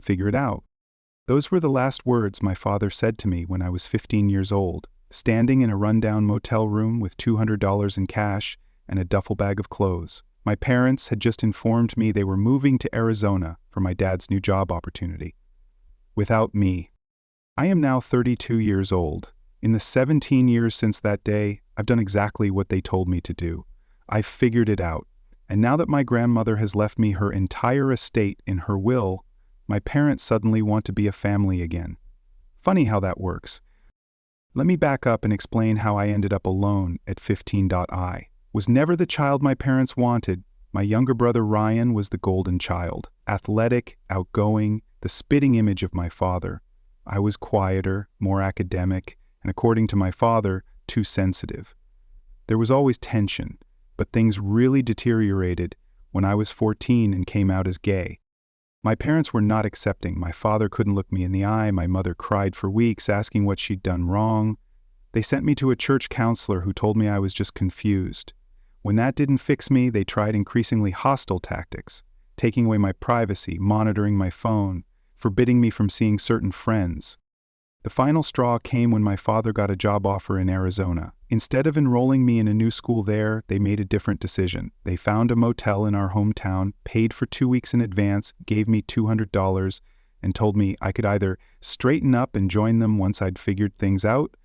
figure it out." Those were the last words my father said to me when I was 15 years old, standing in a rundown motel room with $200 in cash and a duffel bag of clothes. My parents had just informed me they were moving to Arizona for my dad's new job opportunity. Without me. I am now 32 years old. In the 17 years since that day, I've done exactly what they told me to do. I've figured it out. And now that my grandmother has left me her entire estate in her will, my parents suddenly want to be a family again. Funny how that works. Let me back up and explain how I ended up alone at 15. Was never the child my parents wanted. My younger brother Ryan was the golden child, athletic, outgoing, the spitting image of my father. I was quieter, more academic, and according to my father, too sensitive. There was always tension, but things really deteriorated when I was 14 and came out as gay. My parents were not accepting. My father couldn't look me in the eye. My mother cried for weeks, asking what she'd done wrong. They sent me to a church counselor who told me I was just confused. When that didn't fix me, they tried increasingly hostile tactics, taking away my privacy, monitoring my phone, forbidding me from seeing certain friends. The final straw came when my father got a job offer in Arizona. Instead of enrolling me in a new school there, they made a different decision. They found a motel in our hometown, paid for 2 weeks in advance, gave me $200, and told me I could either straighten up and join them once I'd figured things out,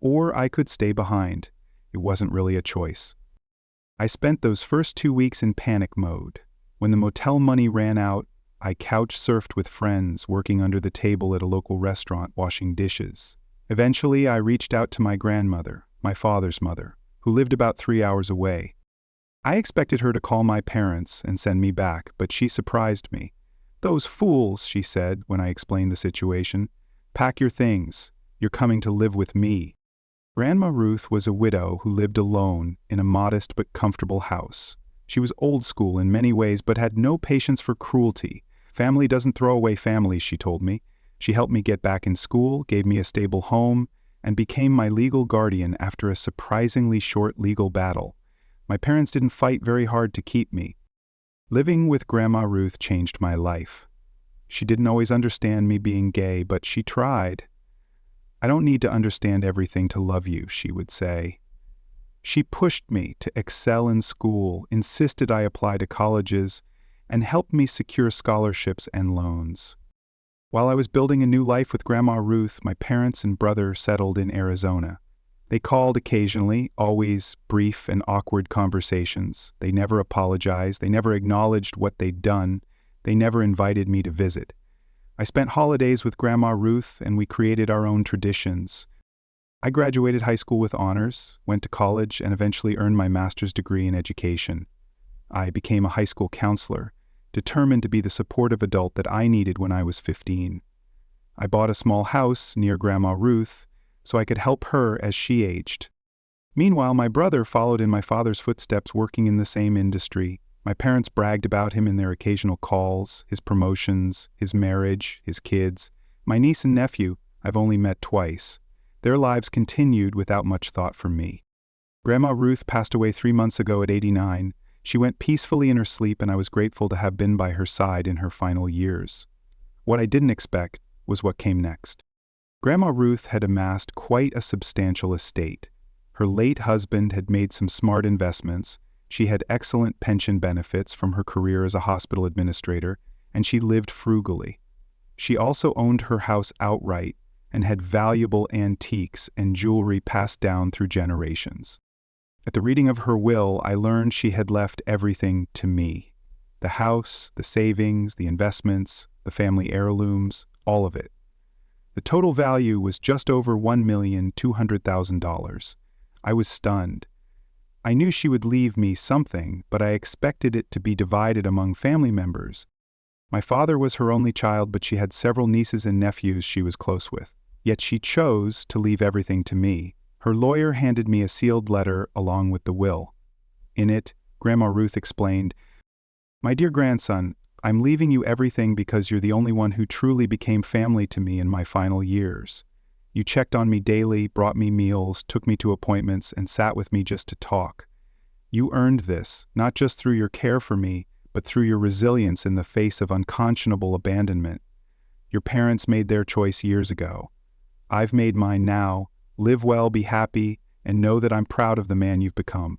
or I could stay behind. It wasn't really a choice. I spent those first 2 weeks in panic mode. When the motel money ran out, I couch surfed with friends, working under the table at a local restaurant, washing dishes. Eventually, I reached out to my grandmother, my father's mother, who lived about 3 hours away. I expected her to call my parents and send me back, but she surprised me. "Those fools," she said when I explained the situation. "Pack your things. You're coming to live with me." Grandma Ruth was a widow who lived alone in a modest but comfortable house. She was old school in many ways but had no patience for cruelty. "Family doesn't throw away family," she told me. She helped me get back in school, gave me a stable home, and became my legal guardian after a surprisingly short legal battle. My parents didn't fight very hard to keep me. Living with Grandma Ruth changed my life. She didn't always understand me being gay, but she tried. "I don't need to understand everything to love you," she would say. She pushed me to excel in school, insisted I apply to colleges, and helped me secure scholarships and loans. While I was building a new life with Grandma Ruth, my parents and brother settled in Arizona. They called occasionally, always brief and awkward conversations. They never apologized. They never acknowledged what they'd done. They never invited me to visit. I spent holidays with Grandma Ruth, and we created our own traditions. I graduated high school with honors, went to college, and eventually earned my master's degree in education. I became a high school counselor, determined to be the supportive adult that I needed when I was 15. I bought a small house near Grandma Ruth so I could help her as she aged. Meanwhile, my brother followed in my father's footsteps, working in the same industry. My parents bragged about him in their occasional calls, his promotions, his marriage, his kids. My niece and nephew I've only met twice. Their lives continued without much thought from me. Grandma Ruth passed away 3 months ago at 89. She went peacefully in her sleep, and I was grateful to have been by her side in her final years. What I didn't expect was what came next. Grandma Ruth had amassed quite a substantial estate. Her late husband had made some smart investments. She had excellent pension benefits from her career as a hospital administrator, and she lived frugally. She also owned her house outright and had valuable antiques and jewelry passed down through generations. At the reading of her will, I learned she had left everything to me. The house, the savings, the investments, the family heirlooms, all of it. The total value was just over $1,200,000. I was stunned. I knew she would leave me something, but I expected it to be divided among family members. My father was her only child, but she had several nieces and nephews she was close with. Yet she chose to leave everything to me. Her lawyer handed me a sealed letter along with the will. In it, Grandma Ruth explained, "My dear grandson, I'm leaving you everything because you're the only one who truly became family to me in my final years. You checked on me daily, brought me meals, took me to appointments, and sat with me just to talk. You earned this, not just through your care for me, but through your resilience in the face of unconscionable abandonment. Your parents made their choice years ago. I've made mine now. Live well, be happy, and know that I'm proud of the man you've become."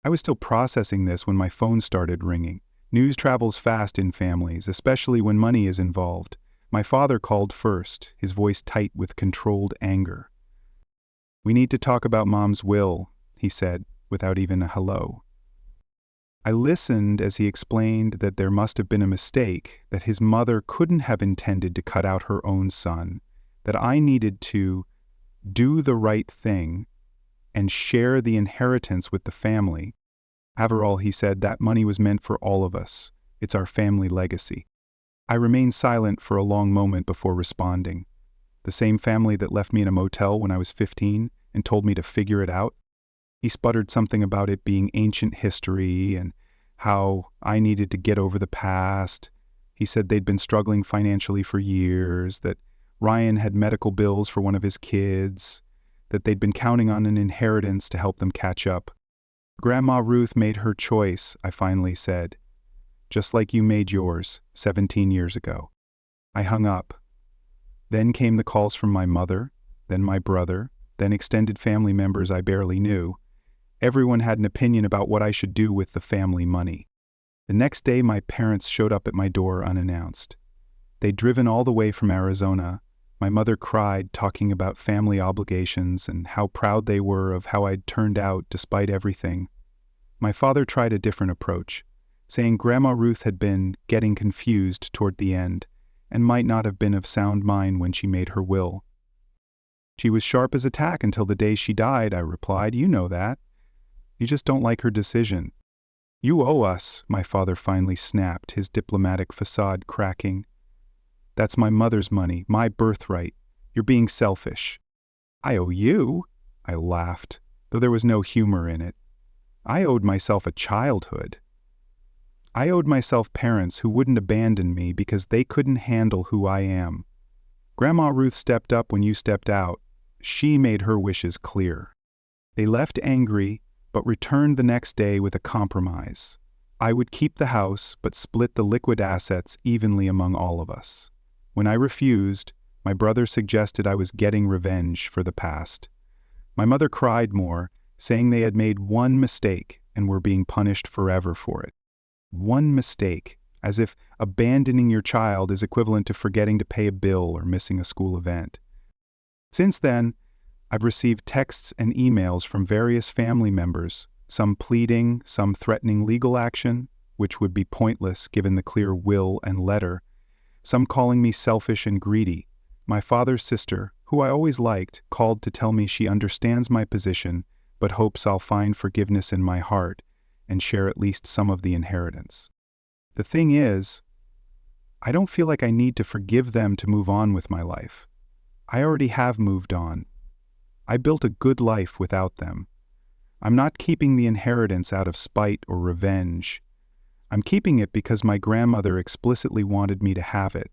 I was still processing this when my phone started ringing. News travels fast in families, especially when money is involved. My father called first, his voice tight with controlled anger. "We need to talk about Mom's will," he said, without even a hello. I listened as he explained that there must have been a mistake, that his mother couldn't have intended to cut out her own son, that I needed to do the right thing and share the inheritance with the family. After all, he said, that money was meant for all of us. It's our family legacy. I remained silent for a long moment before responding. The same family that left me in a motel when I was 15 and told me to figure it out? He sputtered something about it being ancient history and how I needed to get over the past. He said they'd been struggling financially for years, that Ryan had medical bills for one of his kids, that they'd been counting on an inheritance to help them catch up. "Grandma Ruth made her choice," I finally said, "just like you made yours 17 years ago." I hung up. Then came the calls from my mother, then my brother, then extended family members I barely knew. Everyone had an opinion about what I should do with the family money. The next day, my parents showed up at my door unannounced. They'd driven all the way from Arizona. My mother cried, talking about family obligations and how proud they were of how I'd turned out despite everything. My father tried a different approach, saying Grandma Ruth had been getting confused toward the end and might not have been of sound mind when she made her will. "She was sharp as a tack until the day she died," I replied. "You know that. You just don't like her decision." "You owe us," my father finally snapped, his diplomatic facade cracking. "That's my mother's money, my birthright. You're being selfish." "I owe you?" I laughed, though there was no humor in it. I owed myself a childhood. I owed myself parents who wouldn't abandon me because they couldn't handle who I am. Grandma Ruth stepped up when you stepped out. She made her wishes clear. They left angry, but returned the next day with a compromise. I would keep the house, but split the liquid assets evenly among all of us. When I refused, my brother suggested I was getting revenge for the past. My mother cried more, saying they had made one mistake and were being punished forever for it. One mistake, as if abandoning your child is equivalent to forgetting to pay a bill or missing a school event. Since then, I've received texts and emails from various family members, some pleading, some threatening legal action, which would be pointless given the clear will and letter, some calling me selfish and greedy. My father's sister, who I always liked, called to tell me she understands my position, but hopes I'll find forgiveness in my heart and share at least some of the inheritance. The thing is, I don't feel like I need to forgive them to move on with my life. I already have moved on. I built a good life without them. I'm not keeping the inheritance out of spite or revenge. I'm keeping it because my grandmother explicitly wanted me to have it,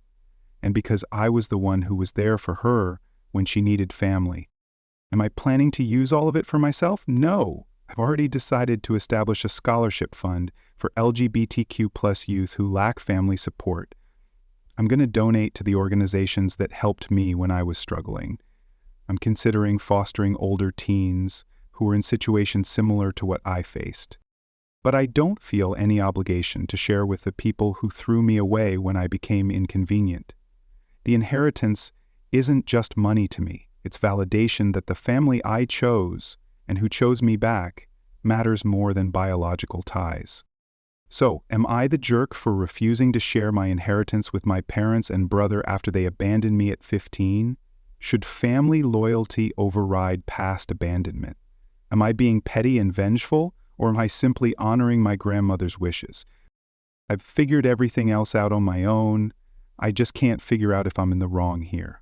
and because I was the one who was there for her when she needed family. Am I planning to use all of it for myself? No. I've already decided to establish a scholarship fund for LGBTQ+ youth who lack family support. I'm going to donate to the organizations that helped me when I was struggling. I'm considering fostering older teens who were in situations similar to what I faced. But I don't feel any obligation to share with the people who threw me away when I became inconvenient. The inheritance isn't just money to me. It's validation that the family I chose and who chose me back matters more than biological ties. So, am I the jerk for refusing to share my inheritance with my parents and brother after they abandoned me at 15? Should family loyalty override past abandonment? Am I being petty and vengeful, or am I simply honoring my grandmother's wishes? I've figured everything else out on my own. I just can't figure out if I'm in the wrong here.